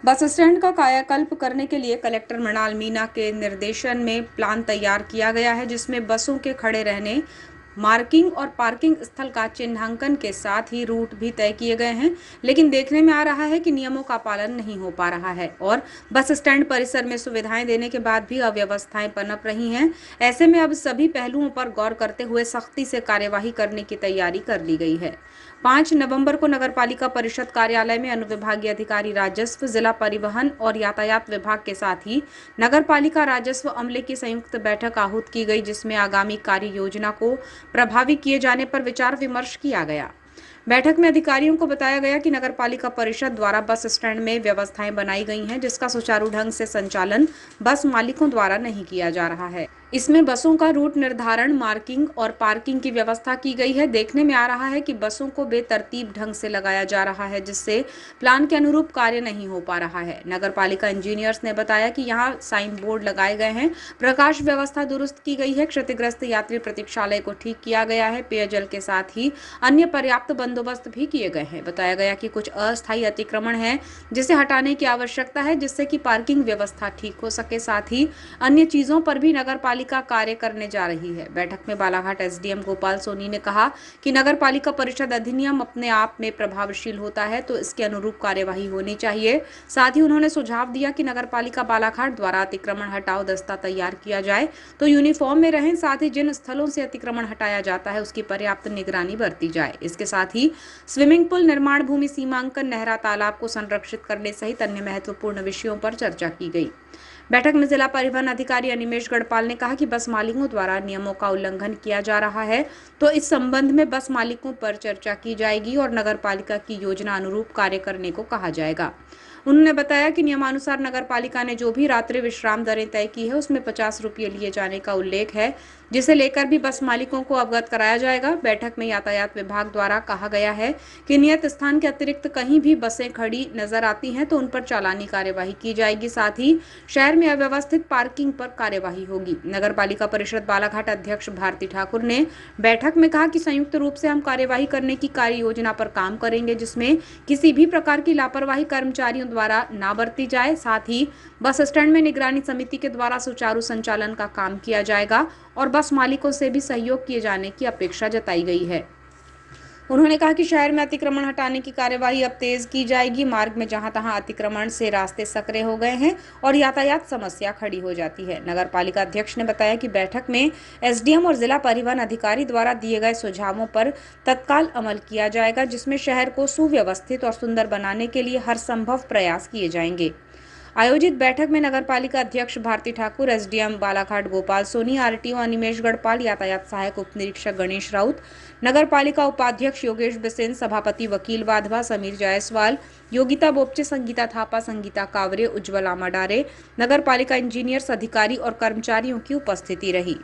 Bus stand का कायाकल्प करने के लिए कलेक्टर मृणाल मीना के निर्देशन में प्लान तैयार किया गया है, जिसमें बसों के खड़े रहने, मार्किंग और पार्किंग स्थल का चिन्हांकन के साथ ही रूट भी तय किए गए हैं। लेकिन देखने में आ रहा है कि नियमों का पालन नहीं हो पा रहा है और बस स्टैंड परिसर में सुविधाएं देने के बाद भी अव्यवस्थाएं पनप रही हैं। ऐसे में अब सभी पहलुओं पर गौर करते हुए सख्ती से कार्यवाही करने की तैयारी कर ली गई है। 5 नवंबर को नगरपालिका परिषद कार्यालय में अनुविभागीय अधिकारी राजस्व, जिला परिवहन और यातायात विभाग के साथ ही नगरपालिका राजस्व अमले की संयुक्त बैठक आहूत की गई, जिसमें आगामी कार्य योजना को प्रभावी किए जाने पर विचार विमर्श किया गया। बैठक में अधिकारियों को बताया गया कि नगरपालिका परिषद द्वारा बस स्टैंड में व्यवस्थाएं बनाई गई हैं, जिसका सुचारू ढंग से संचालन बस मालिकों द्वारा नहीं किया जा रहा है। इसमें बसों का रूट निर्धारण, मार्किंग और पार्किंग की व्यवस्था की गई है। देखने में आ रहा है कि बसों को बेतरतीब ढंग से लगाया जा रहा है, जिससे प्लान के अनुरूप कार्य नहीं हो पा रहा है। नगरपालिका इंजीनियर्स ने बताया कि यहां साइन बोर्ड लगाए गए हैं, प्रकाश व्यवस्था दुरुस्त की गई है, क्षतिग्रस्त यात्री प्रतीक्षालय को ठीक किया गया है, पेयजल के साथ ही अन्य पर्याप्त बंदोबस्त भी किए गए हैं। बताया गया कि कुछ अस्थायी अतिक्रमण है जिसे हटाने की आवश्यकता है, जिससे कि पार्किंग व्यवस्था ठीक हो सके। साथ ही अन्य चीजों पर भी नगरपालिका कार्य करने जा रही है। बैठक में बालाघाट एसडीएम गोपाल सोनी ने कहा कि नगरपालिका परिषद अधिनियम अपने आप में प्रभावशील होता है, तो इसके अनुरूप कार्यवाही होनी चाहिए। साथ ही उन्होंने सुझाव दिया कि नगरपालिका बालाघाट द्वारा अतिक्रमण हटाओ दस्ता तैयार किया जाए तो यूनिफॉर्म में रहें। साथ ही जिन स्थलों से अतिक्रमण हटाया जाता है उसकी पर्याप्त निगरानी बरती जाए। इसके साथ ही स्विमिंग पूल निर्माण, भूमि सीमांकन, नहरा तालाब को संरक्षित करने सहित अन्य महत्वपूर्ण विषयों पर चर्चा की गई। बैठक में जिला परिवहन अधिकारी अनिमेश गढ़पाल ने कहा कि बस मालिकों द्वारा नियमों का उल्लंघन किया जा रहा है, तो इस संबंध में बस मालिकों पर चर्चा की जाएगी और नगरपालिका की योजना अनुरूप कार्य करने को कहा जाएगा। उन्होंने बताया कि नियमानुसार नगरपालिका ने जो भी रात्रि विश्राम दरें तय की है उसमें 50 रुपये लिए जाने का उल्लेख है, जिसे लेकर भी बस मालिकों को अवगत कराया जाएगा। बैठक में यातायात विभाग द्वारा कहा गया है कि नियत स्थान के अतिरिक्त कहीं भी बसें खड़ी नजर आती हैं तो उन पर चालानी कार्यवाही की जाएगी। साथ ही शहर में अव्यवस्थित पार्किंग पर कार्यवाही होगी। नगरपालिका परिषद बालाघाट अध्यक्ष भारती ठाकुर ने बैठक में कहा कि संयुक्त रूप से हम कार्यवाही करने की कार्य योजना पर काम करेंगे, जिसमें किसी भी प्रकार की लापरवाही कर्मचारियों द्वारा ना बरती जाए। साथ ही बस स्टैंड में निगरानी समिति के द्वारा सुचारू संचालन का काम किया जाएगा और बस मालिकों से भी सहयोग किए जाने की अपेक्षा जताई गई है। उन्होंने कहा कि शहर में अतिक्रमण हटाने की कार्यवाही अब तेज की जाएगी। मार्ग में जहां तहां अतिक्रमण से रास्ते सकरे हो गए हैं और यातायात समस्या खड़ी हो जाती है। नगरपालिका अध्यक्ष ने बताया कि बैठक में एसडीएम और जिला परिवहन अधिकारी द्वारा दिए गए सुझावों पर तत्काल अमल किया जाएगा, जिसमें शहर को सुव्यवस्थित और सुंदर बनाने के लिए हर संभव प्रयास किए जाएंगे। आयोजित बैठक में नगरपालिका अध्यक्ष भारती ठाकुर, एसडीएम बालाघाट गोपाल सोनी, आरटीओ अनिमेश गढ़पाल, यातायात सहायक उप निरीक्षक गणेश राउत, नगरपालिका उपाध्यक्ष योगेश बिसेन, सभापति वकील वाधवा, समीर जायसवाल, योगिता बोपचे, संगीता थापा, संगीता कावरे, उज्ज्वला मडारे, नगरपालिका इंजीनियर्स, अधिकारी और कर्मचारियों की उपस्थिति रही।